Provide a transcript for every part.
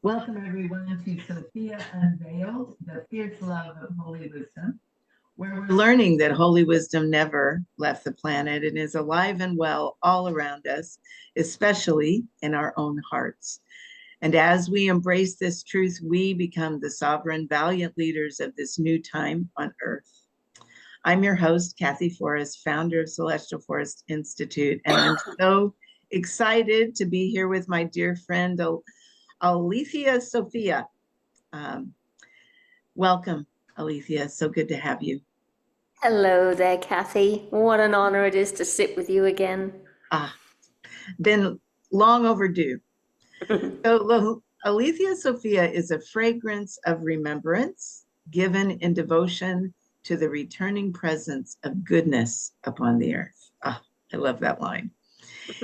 Welcome everyone to Sophia Unveiled, the fierce love of holy wisdom, where we're learning that holy wisdom never left the planet and is alive and well all around us, especially in our own hearts. And as we embrace this truth, we become the sovereign, valiant leaders of this new time on earth. I'm your host, Kathy Forrest, founder of Celestial Forest Institute, and I'm so excited to be here with my dear friend, Aletheia Sophia. Welcome, Aletheia. So good to have you. Hello there, Kathy. What an honor it is to sit with you again. Been long overdue. So Aletheia Sophia is a fragrance of remembrance given in devotion to the returning presence of goodness upon the earth. I love that line.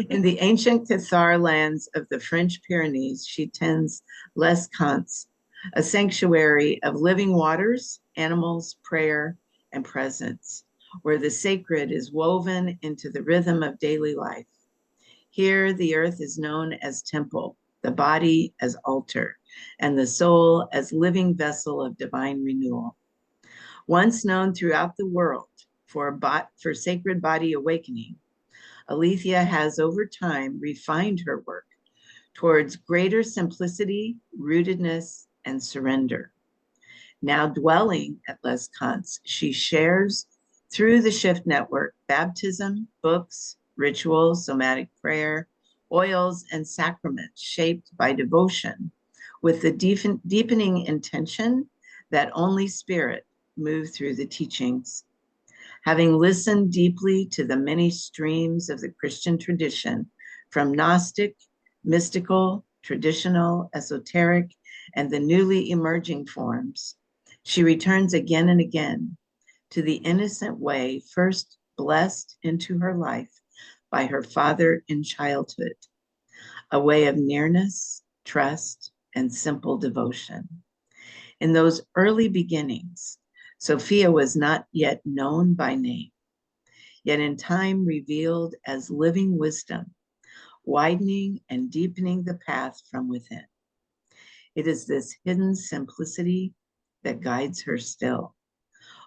In the ancient Cathar lands of the French Pyrenees, she tends Les Camps, a sanctuary of living waters, animals, prayer, and presence, where the sacred is woven into the rhythm of daily life. Here, the earth is known as temple, the body as altar, and the soul as living vessel of divine renewal. Once known throughout the world for sacred body awakening, Aletheia has over time refined her work towards greater simplicity, rootedness, and surrender. Now dwelling at Les Camps, she shares through the Shift Network baptism, books, rituals, somatic prayer, oils, and sacraments shaped by devotion with the deepening intention that only Spirit move through the teachings. Having listened deeply to the many streams of the Christian tradition, from Gnostic, mystical, traditional, esoteric, and the newly emerging forms, she returns again and again to the innocent way first blessed into her life by her father in childhood, a way of nearness, trust, and simple devotion. In those early beginnings, Sophia was not yet known by name, yet in time revealed as living wisdom, widening and deepening the path from within. It is this hidden simplicity that guides her still,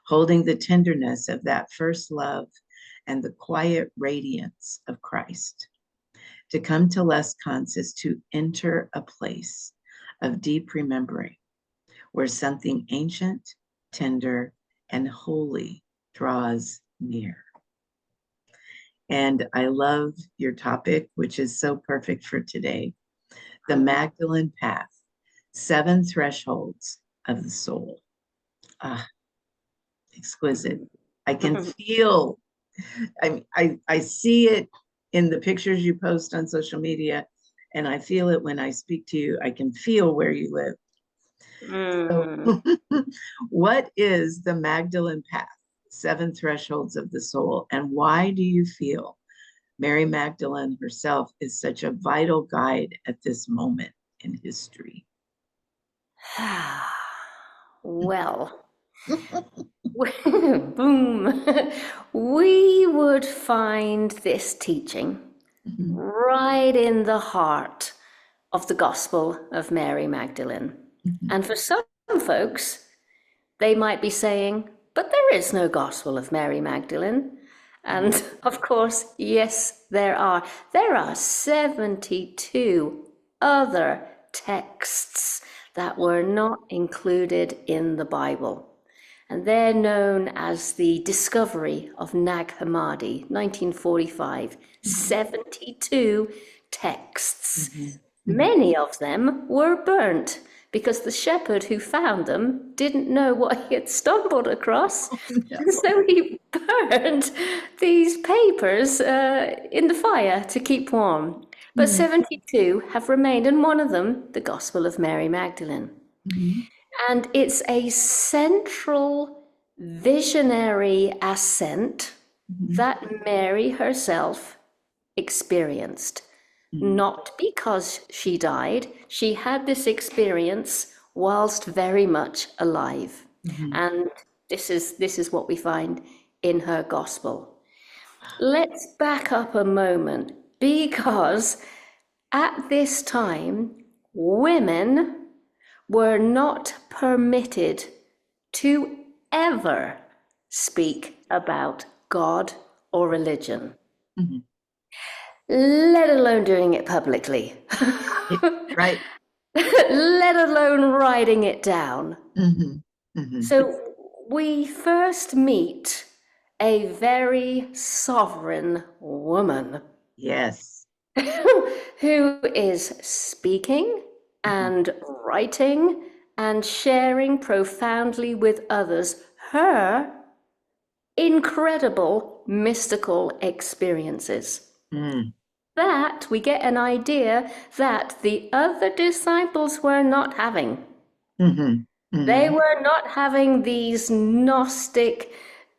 holding the tenderness of that first love and the quiet radiance of Christ. To come to Les Camps is to enter a place of deep remembering, where something ancient, tender, and holy draws near. And I love your topic, which is so perfect for today, the Magdalene Path, 7 thresholds of the soul. Exquisite. I can feel, I see it in the pictures you post on social media, and I feel it when I speak to you. I can feel where you live. So, what is the Magdalene Path, 7 thresholds of the soul, and why do you feel Mary Magdalene herself is such a vital guide at this moment in history? Well, boom, we would find this teaching right in the heart of the Gospel of Mary Magdalene. And for some folks, they might be saying, but there is no Gospel of Mary Magdalene. And of course, yes, there are. There are 72 other texts that were not included in the Bible. And they're known as the discovery of Nag Hammadi, 1945. 72 texts. Many of them were burnt because the shepherd who found them didn't know what he had stumbled across. And so he burned these papers in the fire to keep warm. But 72 have remained, and one of them, the Gospel of Mary Magdalene. And it's a central visionary ascent that Mary herself experienced. Not because she died, she had this experience whilst very much alive. And this is what we find in her gospel. Let's back up a moment, because at this time, women were not permitted to ever speak about God or religion, Mhm. let alone doing it publicly, Right. let alone writing it down. Mhm. Mhm. So we first meet a very sovereign woman Yes. who is speaking Mhm. and writing and sharing profoundly with others her incredible mystical experiences. Mm. That we get an idea that the other disciples were not having. Mhm. They Mhm. were not having these Gnostic,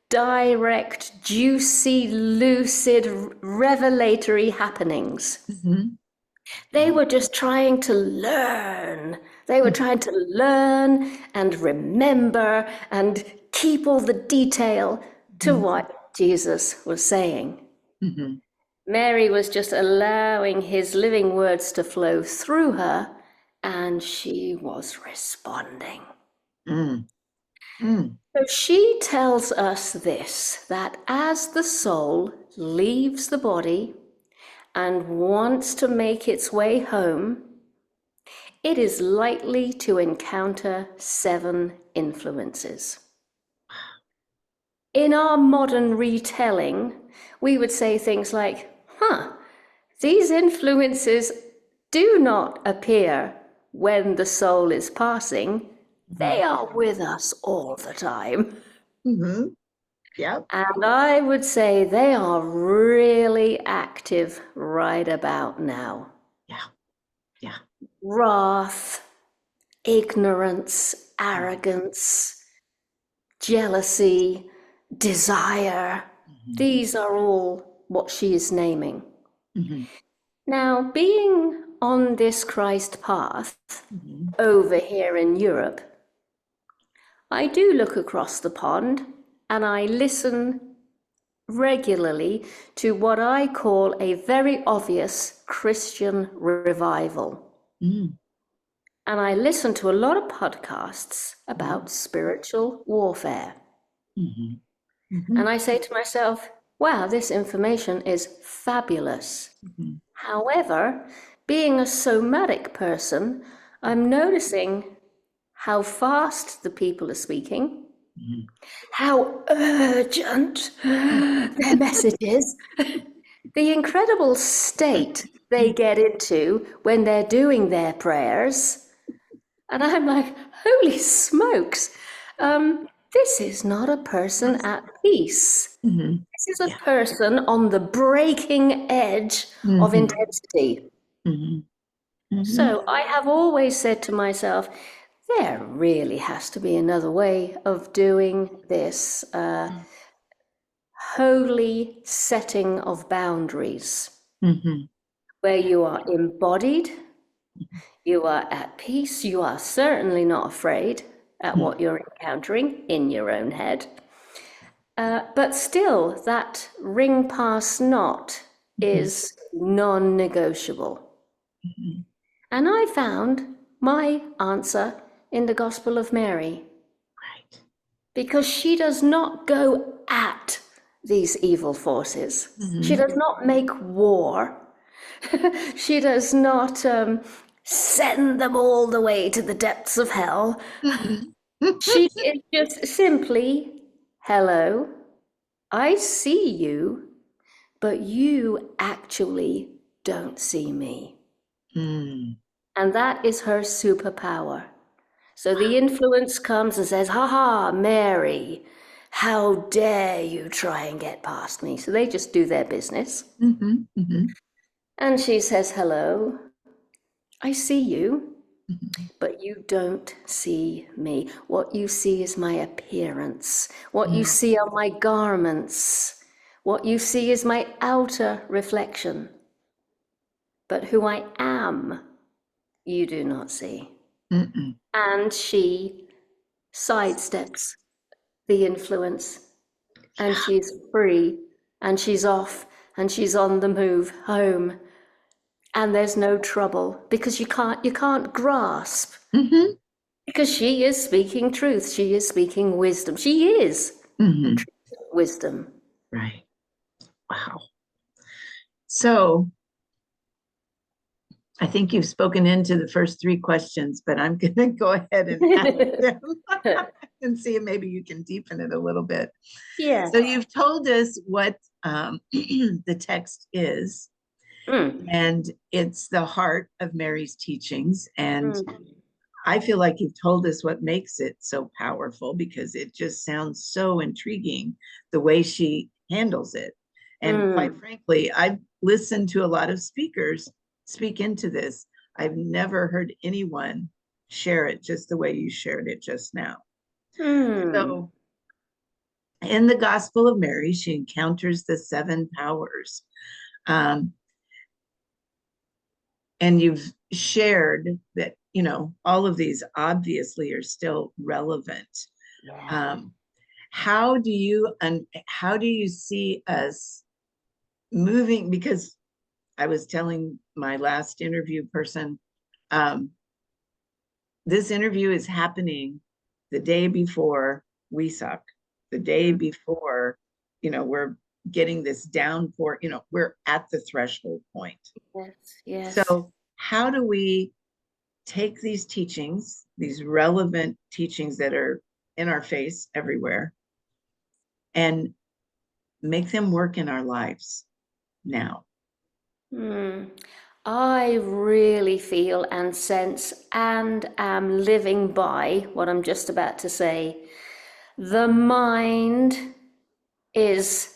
direct, juicy, lucid, revelatory happenings. Mhm. They were just trying to learn. They were trying to learn and remember and keep all the detail to Mhm. what Jesus was saying. Mhm. Mary was just allowing his living words to flow through her, and she was responding. Mm. Mm. So she tells us this, that as the soul leaves the body and wants to make its way home, it is likely to encounter 7 influences. In our modern retelling, we would say things like, these influences do not appear when the soul is passing. They Mhm. are with us all the time. Mhm. Yep. And I would say they are really active right about now. Yeah. Yeah. Wrath, ignorance, arrogance, jealousy, desire. Mhm. These are all what she is naming. Mhm. Now, being on this Christ path Mhm. over here in Europe, I do look across the pond and I listen regularly to what I call a very obvious Christian revival. Mm. And I listen to a lot of podcasts Mhm. about spiritual warfare. Mhm. And Mhm. I say to myself, wow, this information is fabulous. Mhm. However, being a somatic person, I'm noticing how fast the people are speaking, Mhm. how urgent their message is, the incredible state they get into when they're doing their prayers. And I'm like, holy smokes, this is not a person at peace. Mhm. This is a Yeah. person on the breaking edge of Mhm. intensity. Mhm. Mhm. So I have always said to myself, there really has to be another way of doing this holy setting of boundaries Mhm. where you are embodied, you are at peace, you are certainly not afraid at Mhm. what you're encountering in your own head. But still, that ring pass not Mhm. is non negotiable. Mhm. And I found my answer in the Gospel of Mary, Right. because she does not go at these evil forces. She Mhm. does not make war. She does not send them all the way to the depths of hell. Mhm. She is just simply, hello, I see you, but you actually don't see me. Mm. And that is her superpower. So the influence comes and says, ha ha, Mary, how dare you try and get past me? So they just do their business. Mhm. Mhm. And she says, hello, I see you, Mhm. but you don't see me. What you see is my appearance. What you Mm. see are my garments. What you see is my outer reflection. But who I am, you do not see. Mm-mm. And she sidesteps the influence, and she's free, and she's off, and she's on the move home, and there's no trouble because you can't grasp Mhm. Because she is speaking truth. She is speaking wisdom. She is Mhm. wisdom. Right. Wow. So I think you've spoken into the first three questions, but I'm going to go ahead and ask them and see if maybe you can deepen it a little bit. Yeah. So you've told us what the text is, and it's the heart of Mary's teachings. And I feel like you've told us what makes it so powerful, because it just sounds so intriguing the way she handles it. And quite frankly, I've listened to a lot of speakers speak into this. I've never heard anyone share it just the way you shared it just now. So in the Gospel of Mary, she encounters the seven powers. And you've shared that, you know, all of these obviously are still relevant. Yeah. How do you see us moving? Because I was telling my last interview person, this interview is happening the day before Wesak, the day before, you know, we're getting this downpour, you know, we're at the threshold point. Yes. Yes. So how do we take these teachings, these relevant teachings that are in our face everywhere, and make them work in our lives now? I really feel and sense and am living by what I'm just about to say. The mind is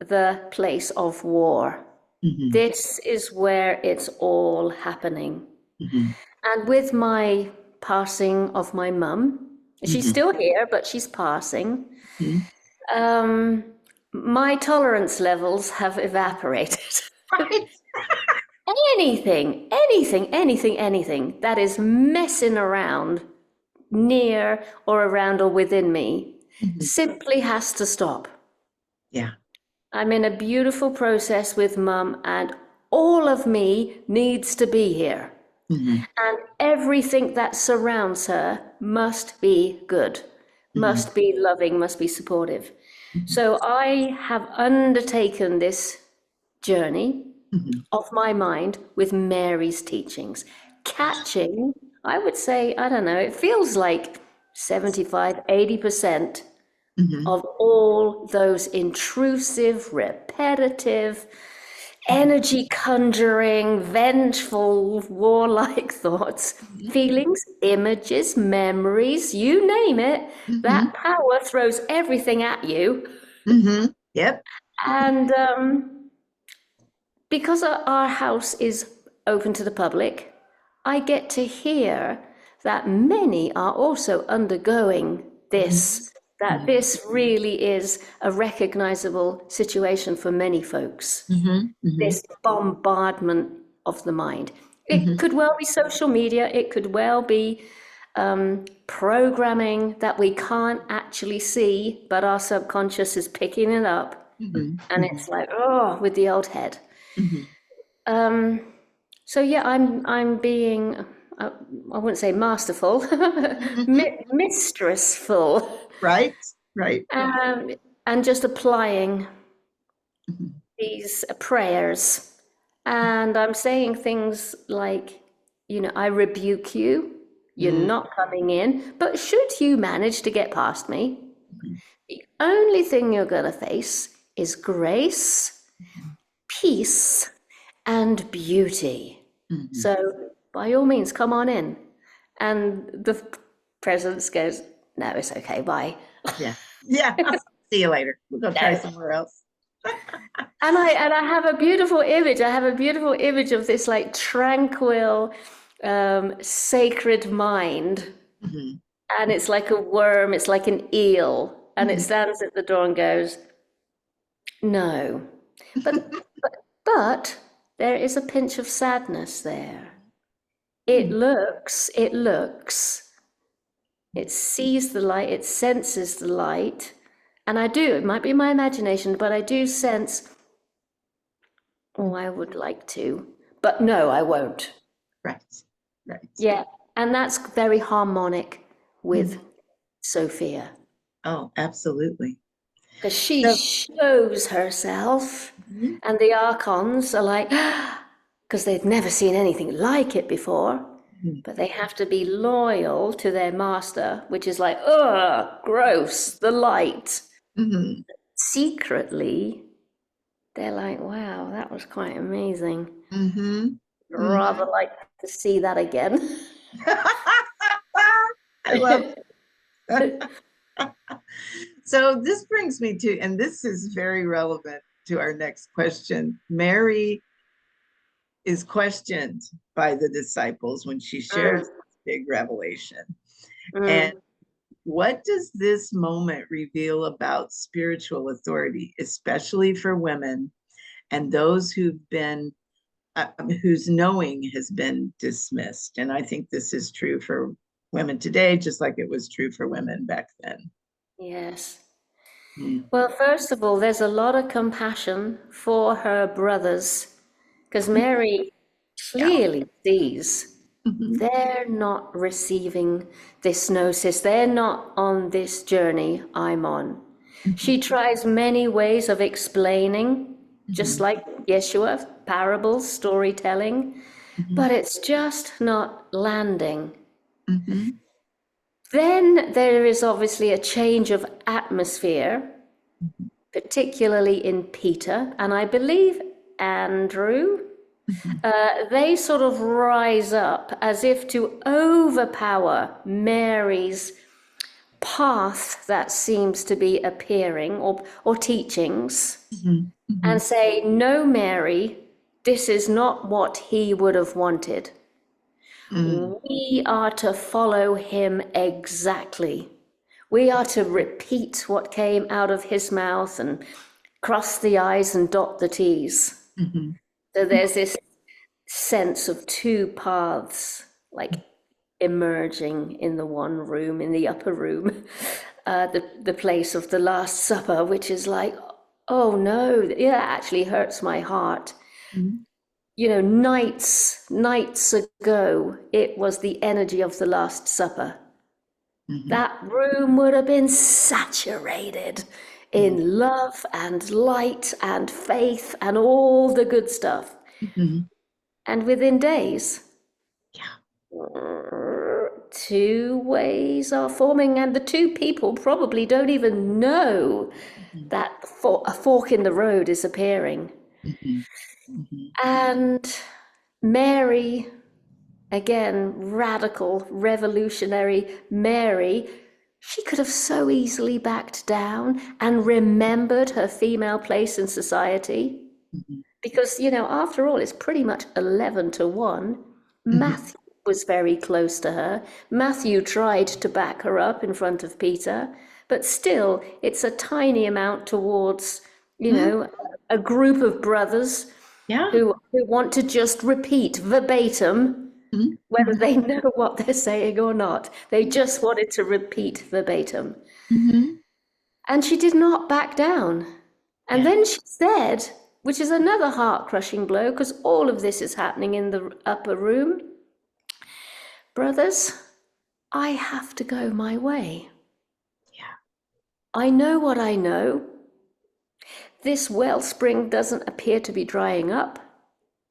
the place of war. Mm-hmm. This is where it's all happening. Mm-hmm. And with my passing of my mum, she's Mm-hmm. still here, but she's passing. Mm-hmm. Um, my tolerance levels have evaporated. Right. Anything that is messing around near or around or within me Mm-hmm. simply has to stop. Yeah. I'm in a beautiful process with mum, and all of me needs to be here. Mm-hmm. And everything that surrounds her must be good, Mm-hmm. must be loving, must be supportive. Mm-hmm. So I have undertaken this journey Mm-hmm. of my mind with Mary's teachings, catching, I would say, I don't know, it feels like 75, 80% Mm-hmm. of all those intrusive, repetitive, energy conjuring, vengeful, warlike thoughts, feelings, images, memories, you name it. Mm-hmm. That power throws everything at you. Mm-hmm. Yep. And because our house is open to the public, I get to hear that many are also undergoing Mm-hmm. this, that this really is a recognizable situation for many folks. Mm-hmm. Mm-hmm. This bombardment of the mind. It Mm-hmm. could well be social media, it could well be programming that we can't actually see, but our subconscious is picking it up. Mm-hmm. And it's like, oh, with the old head. Mm-hmm. So yeah, I'm being, I wouldn't say masterful, Mm-hmm. mistressful, Right. Right. um, and just applying Mm-hmm. these prayers. And I'm saying things like, you know, I rebuke you. You're Mm-hmm. not coming in. But should you manage to get past me, the only thing you're going to face is grace, peace, and beauty. Mm-hmm. So by all means, come on in. And the presence goes, no, it's okay, bye. Yeah. Yeah. See you later. We'll go try No. somewhere else. And I have a beautiful image. I have a beautiful image of this like tranquil, sacred mind. Mm-hmm. And it's like a worm, it's like an eel. And it stands at the door and goes, no. But but there is a pinch of sadness there. It sees the light, it senses the light. And I do, it might be my imagination, but I do sense, oh, I would like to, but no, I won't. Right. Right. Yeah, and that's very harmonic. with Sophia. Oh, absolutely. Because she So, shows herself, mhm, and the Archons are like, because they've never seen anything like it before, mhm, but they have to be loyal to their master, which is like, ugh, gross, the light. mhm, Secretly, they're like, wow, that was quite amazing. mhm, Rather mhm. like to see that again. I love it. So this brings me to, and this is very relevant to our next question. Mary is questioned by the disciples when she shares Mm, this big revelation. And mm. what does this moment reveal about spiritual authority, especially for women and those who've been, whose knowing has been dismissed? And I think this is true for women today, just like it was true for women back then. Yes. Mm. Well, first of all, there's a lot of compassion for her brothers because Mary Yeah. clearly sees Mhm. they're not receiving this gnosis. They're not on this journey I'm on. Mhm. She tries many ways of explaining, just Mhm. like Yeshua, parables, storytelling, Mhm. but it's just not landing. Mhm. Then there is obviously a change of atmosphere, particularly in Peter, and I believe Andrew. Mhm. They sort of rise up as if to overpower Mary's path that seems to be appearing or teachings Mhm. and Mhm. say, no, Mary, this is not what he would have wanted. Mm. We are to follow him exactly. We are to repeat what came out of his mouth and cross the I's and dot the T's. Mhm. So there's this sense of two paths, like emerging in the one room, in the upper room, the place of the Last Supper, which is like, oh no, yeah, that actually hurts my heart. Mhm. You know, nights ago, it was the energy of the Last Supper. Mhm. That room would have been saturated Mhm. in love and light and faith and all the good stuff. Mhm. And within days, Yeah. two ways are forming, and the two people probably don't even know Mhm. that a fork in the road is appearing. Mhm. Mhm. And Mary, again, radical, revolutionary Mary, she could have so easily backed down and remembered her female place in society. Mhm. Because, you know, after all, it's pretty much 11 to 1. Mhm. Matthew was very close to her. Matthew tried to back her up in front of Peter, but still, it's a tiny amount towards, you Mhm. know, a group of brothers Yeah. who want to just repeat verbatim, Mhm. whether Mhm. they know what they're saying or not. They just wanted to repeat verbatim. Mhm. And she did not back down. And Yeah. then she said, which is another heart crushing blow, because all of this is happening in the upper room, brothers, I have to go my way. Yeah. I know what I know. This wellspring doesn't appear to be drying up.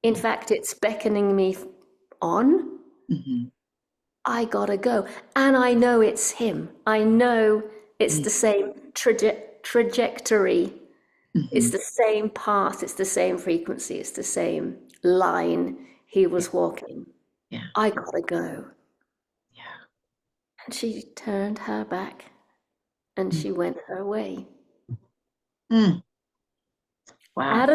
In fact, it's beckoning me on. Mhm. I gotta go. And I know it's him. I know it's Mhm. the same trajectory. It's Mhm. the same path, it's the same frequency, it's the same line he Yeah. was walking. Yeah. I gotta go. Yeah. And she turned her back and Mm. she went her way. Mm. Wow. At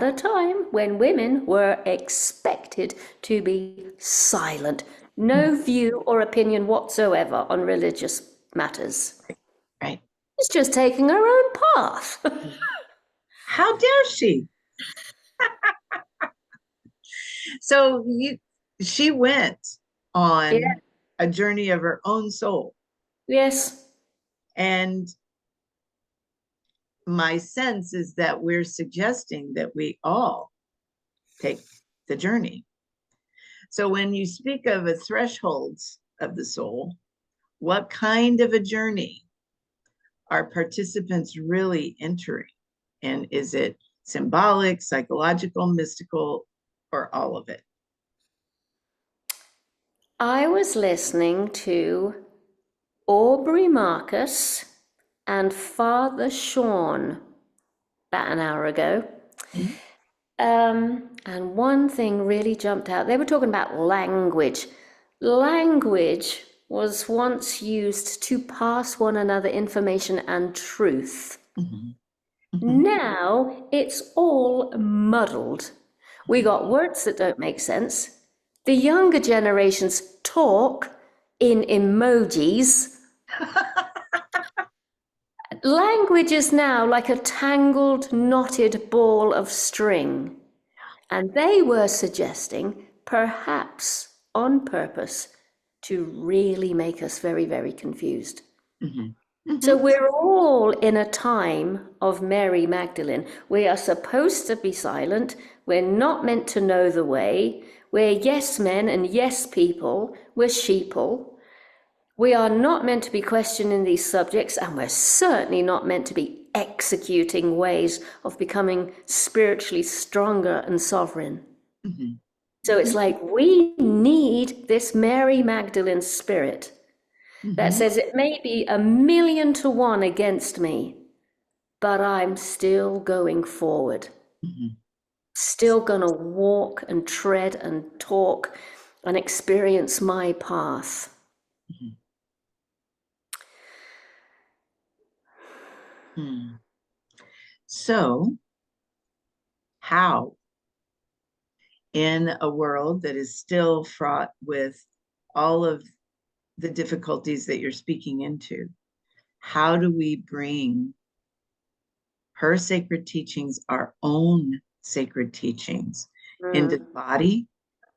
a time when women were expected to be silent, Mm. no view or opinion whatsoever on religious matters. Right. She's just taking her own path. How dare she? So she went Yeah, on a journey of her own soul. yes. And my sense is that we're suggesting that we all take the journey. So when you speak of a thresholds of the soul, What kind of a journey are participants really entering? And is it symbolic, psychological, mystical, or all of it? I was listening to Aubrey Marcus and Father Sean about an hour ago. Mm-hmm. And one thing really jumped out. They were talking about language. Language was once used to pass one another information and truth. Mm-hmm. Mm-hmm. Now it's all muddled. We got words that don't make sense. The younger generations talk in emojis. Language is now like a tangled, knotted ball of string. And they were suggesting, perhaps on purpose, to really make us very, very confused. Mm-hmm. So Mm-hmm. we're all in a time of Mary Magdalene. We are supposed to be silent. We're not meant to know the way. We're yes men and yes people. We're sheeple. We are not meant to be questioning these subjects, and we're certainly not meant to be executing ways of becoming spiritually stronger and sovereign. Mm-hmm. So it's like we need this Mary Magdalene spirit that says it may be 1,000,000 to 1 against me, but I'm still going forward. Mm-hmm. Still gonna walk and tread and talk and experience my path. Mm-hmm. So, how, in a world that is still fraught with all of the difficulties that you're speaking into, how do we bring her sacred teachings, our own sacred teachings, into the body,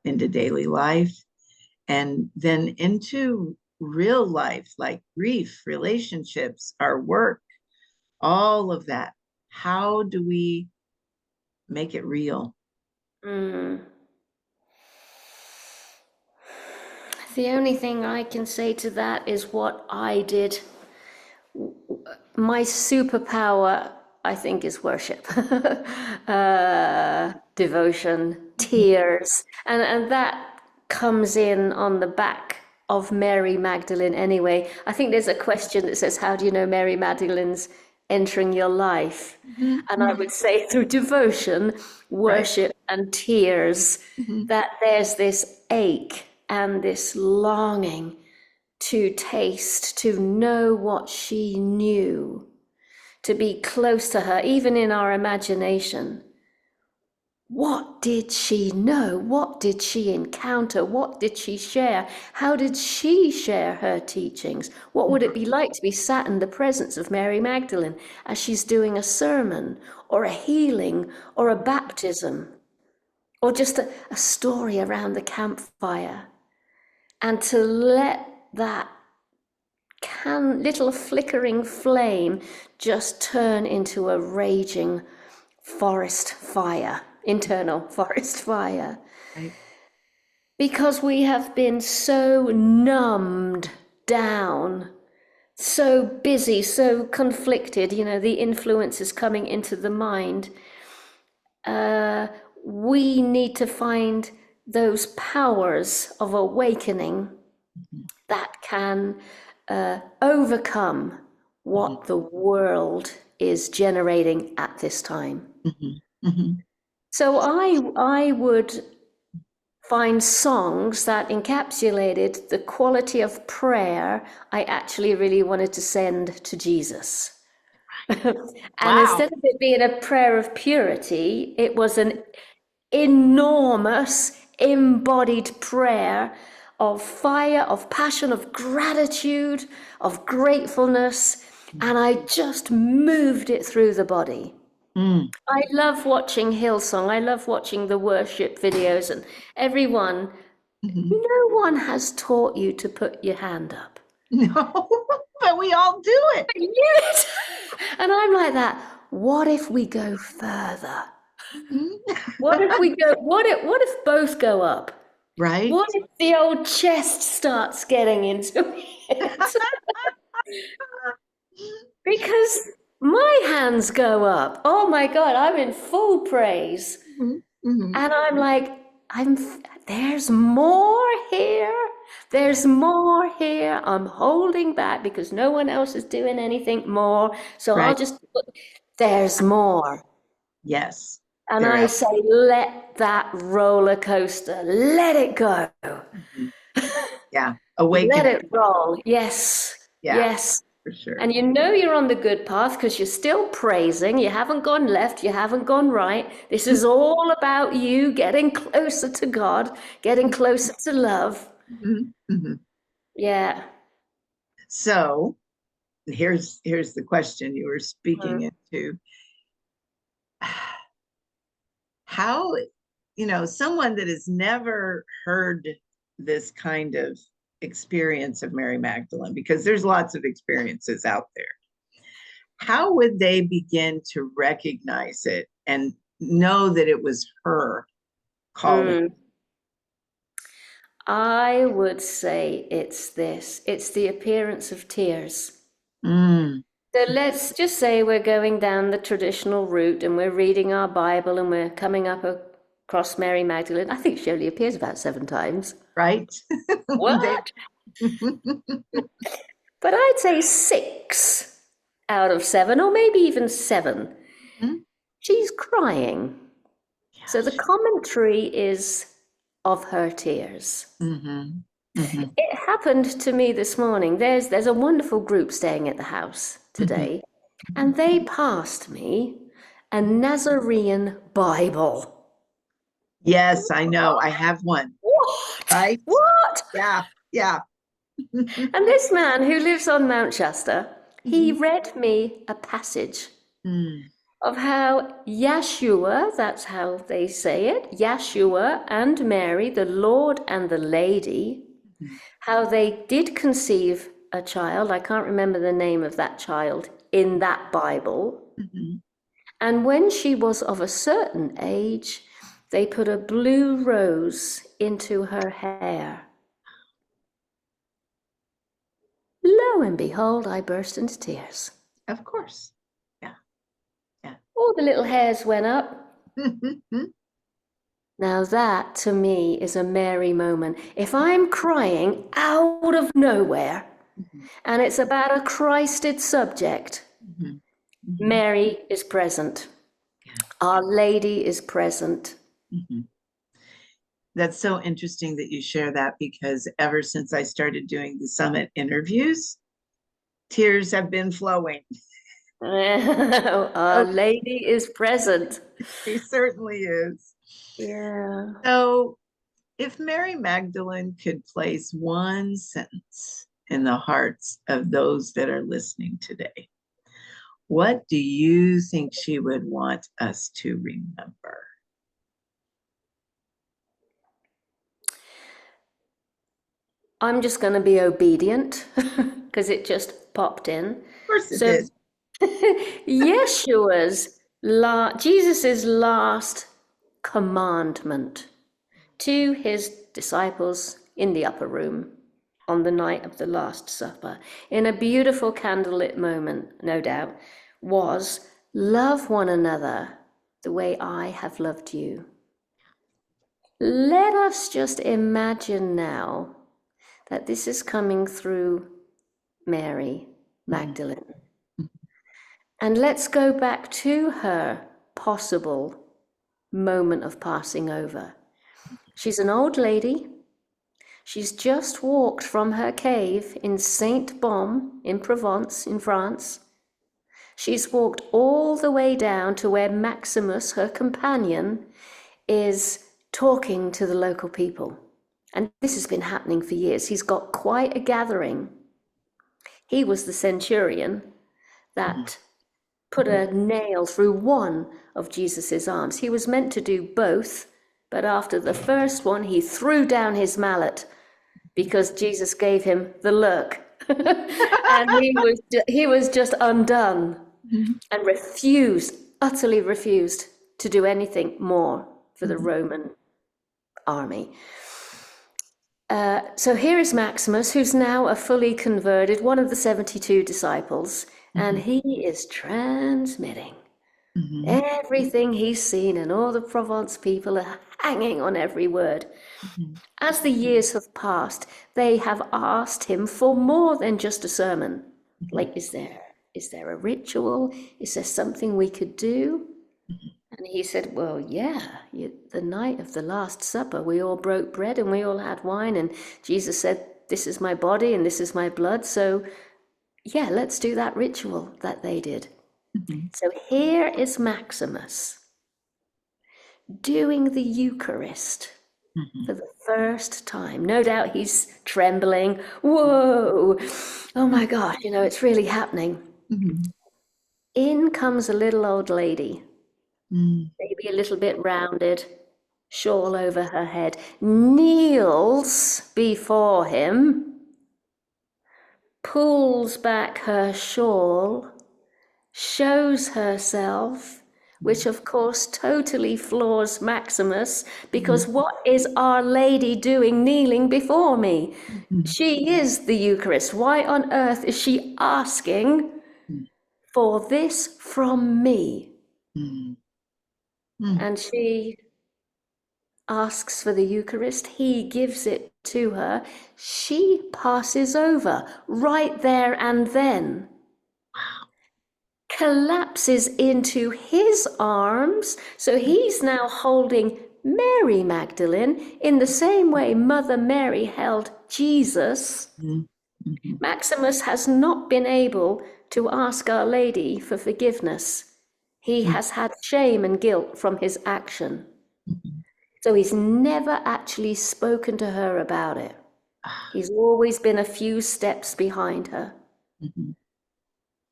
into daily life, and then into real life, like grief, relationships, our work, all of that? How do we make it real? The only thing I can say to that is what I did. My superpower, I think, is worship, devotion, tears, and that comes in on the back of Mary Magdalene anyway. I think there's a question that says, how do you know Mary Magdalene's entering your life? Mm-hmm. And I would say through devotion, worship, and tears, Mm-hmm. that there's this ache and this longing to taste, to know what she knew, to be close to her, even in our imagination. What did she know? What did she encounter? What did she share? How did she share her teachings? What would it be like to be sat in the presence of Mary Magdalene as she's doing a sermon or a healing or a baptism or just a story around the campfire? And to let that little flickering flame just turn into a raging forest fire, internal forest fire. Right. Because we have been so numbed down, so busy, so conflicted, the influences coming into the mind. We need to find those powers of awakening that can overcome what the world is generating at this time. Mm-hmm. Mm-hmm. So I would find songs that encapsulated the quality of prayer I actually really wanted to send to Jesus. And instead of it being a prayer of purity, it was an enormous embodied prayer of fire, of passion, of gratitude, of gratefulness, and I just moved it through the body. I love watching Hillsong. I love watching the worship videos, and everyone, no one has taught you to put your hand up. No, but we all do it. Yes. And I'm like that. What if we go further? What if both go up? Right. What if the old chest starts getting into me? it. Because my hands go up. Oh my God, I'm in full praise. Mhm, mhm. And I'm like, there's more here. There's more here. I'm holding back because no one else is doing anything more. So I'll Right. just put, there's more. Yes. And There I else. say, let that roller coaster, let it go. Mhm. Yeah. Let Awakening. it roll. Yes. Yeah, Yes. for sure. And you know you're on the good path because you're still praising. You haven't gone left. You haven't gone right. This is all about you getting closer to God, getting closer to love. Mhm, mhm. Yeah. So here's the question you were speaking Mm. into. How, someone that has never heard this kind of experience of Mary Magdalene, because there's lots of experiences out there, how would they begin to recognize it and know that it was her calling? Mm. I would say it's this. It's the appearance of tears. Mm, So let's just say we're going down the traditional route and we're reading our Bible and we're coming up across Mary Magdalene. I think she only appears about 7 times. right? They, What? But I'd say 6 out of 7, or maybe even 7, Mhm. she's crying. So the Yes. commentary is of her tears. Mhm, mhm, It happened to me this morning. There's a wonderful group staying at the house mhm. today, and they passed me a Nazarene Bible. Yes, I know. I have one, What? right? What? Yeah, yeah. And this man who lives on Mount Shasta, he Mhm. read me a passage Mm, of how Yeshua, that's how they say it, Yeshua and Mary, the Lord and the Lady, mhm, how they did conceive a child. I can't remember the name of that child in that Bible. mhm. And when she was of a certain age, they put a blue rose into her hair. Lo and behold, I burst into tears. Of course. Yeah, yeah. All the little hairs went up. Now that, to me, is a Mary moment. If I'm crying out of nowhere, Mhm, and it's about a Christed subject, mhm, mhm. Mary is present. Yeah. Our Lady is present. Mhm. That's so interesting that you share that, because ever since I started doing the summit interviews, tears have been flowing. Our Oh, Lady is present. she certainly is. Yeah. So, if Mary Magdalene could place one sentence in the hearts of those that are listening today, what do you think she would want us to remember? I'm just going to be obedient because it just popped in. Of course it So, did. Jesus's last commandment to his disciples in the upper room on the night of the Last Supper, in a beautiful candlelit moment, no doubt, was love one another the way I have loved you. Let us just imagine now that this is coming through Mary Mhm. Magdalene. And let's go back to her possible moment of passing over. She's an old lady. She's just walked from her cave in Saint Baume in Provence, in France. She's walked all the way down to where Maximus, her companion, is talking to the local people. And this has been happening for years. He's got quite a gathering. He was the centurion Mhm. that put a nail through one of Jesus's arms. He was meant to do both, but after the first one, he threw down his mallet because Jesus gave him the look. And he was just undone Mhm. and refused, utterly refused to do anything more for the Mhm. Roman army. So here is Maximus, who's now a fully converted, one of the 72 disciples, and he is transmitting everything he's seen, and all the Provence people are hanging on every word. As the years have passed, they have asked him for more than just a sermon. Like, is there a ritual? Is there something we could do? And he said, well, yeah, the night of the Last Supper, we all broke bread and we all had wine. And Jesus said, this is my body and this is my blood. So, yeah, let's do that ritual that they did. So here is Maximus doing the Eucharist for the first time. No doubt he's trembling. Whoa, oh my gosh, it's really happening. In comes a little old lady, maybe a little bit rounded, shawl over her head, kneels before him, pulls back her shawl, shows herself, which of course totally floors Maximus, because what is Our Lady doing kneeling before me? She is the Eucharist. Why on earth is she asking for this from me? And she asks for the Eucharist. He gives it to her. She passes over right there and then. Collapses into his arms. So he's now holding Mary Magdalene in the same way Mother Mary held Jesus. Maximus has not been able to ask Our Lady for forgiveness. He has had shame and guilt from his action. So he's never actually spoken to her about it. He's always been a few steps behind her.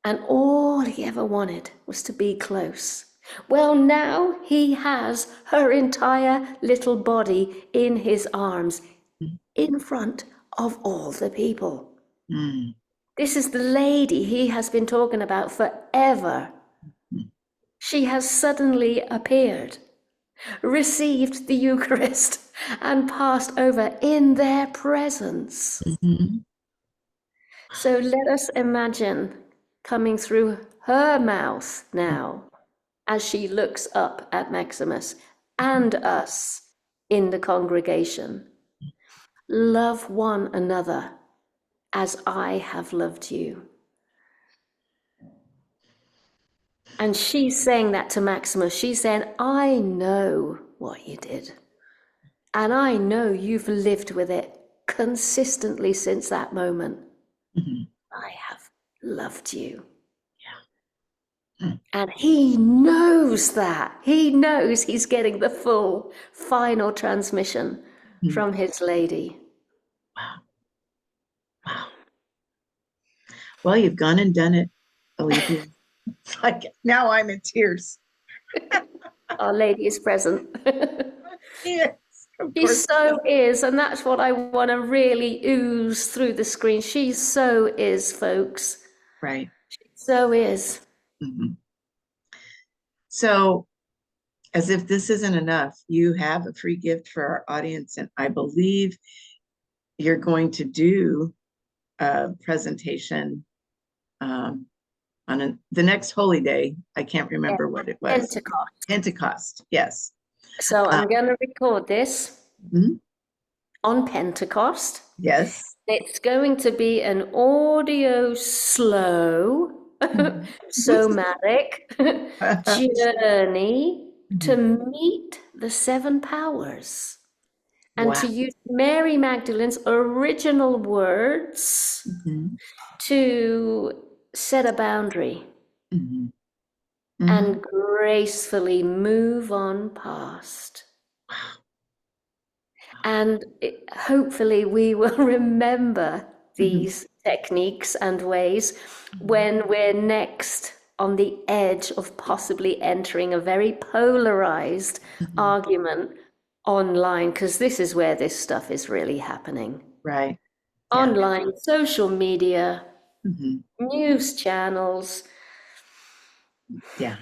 And all he ever wanted was to be close. Well, now he has her entire little body in his arms, in front of all the people. This is the lady he has been talking about forever. She has suddenly appeared, received the Eucharist, and passed over in their presence. So let us imagine coming through her mouth now as she looks up at Maximus and us in the congregation. Love one another as I have loved you. And she's saying that to Maximus. She's saying, I know what you did. And I know you've lived with it consistently since that moment. I have loved you. And he knows that. He knows he's getting the full final transmission from his lady. Wow. Well, you've gone and done it, Aletheia. It's like now I'm in tears. Our Lady is present. Yes, She so is, and that's what I want to really ooze through the screen. She so is, folks. Right. She so is. So, as if this isn't enough, you have a free gift for our audience, and I believe you're going to do a presentation on the next holy day. I can't remember what it was. Pentecost. Pentecost, yes. So I'm going to record this on Pentecost. Yes. It's going to be an audio slow, somatic journey to meet the seven powers and to use Mary Magdalene's original words to set a boundary and gracefully move on past. And hopefully we will remember these techniques and ways when we're next on the edge of possibly entering a very polarized argument online, because this is where this stuff is really happening. Right. Online, social media, news channels. Yeah.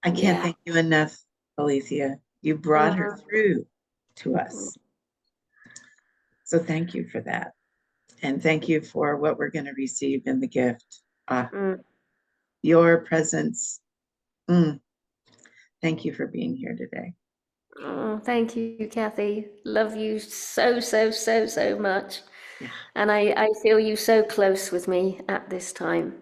I can't thank you enough, Aletheia. You brought her through to us. So thank you for that. And thank you for what we're going to receive in the gift. Your presence. Thank you for being here today. Oh, thank you, Kathy. Love you so, so, so, so much. Yeah. And I feel you so close with me at this time.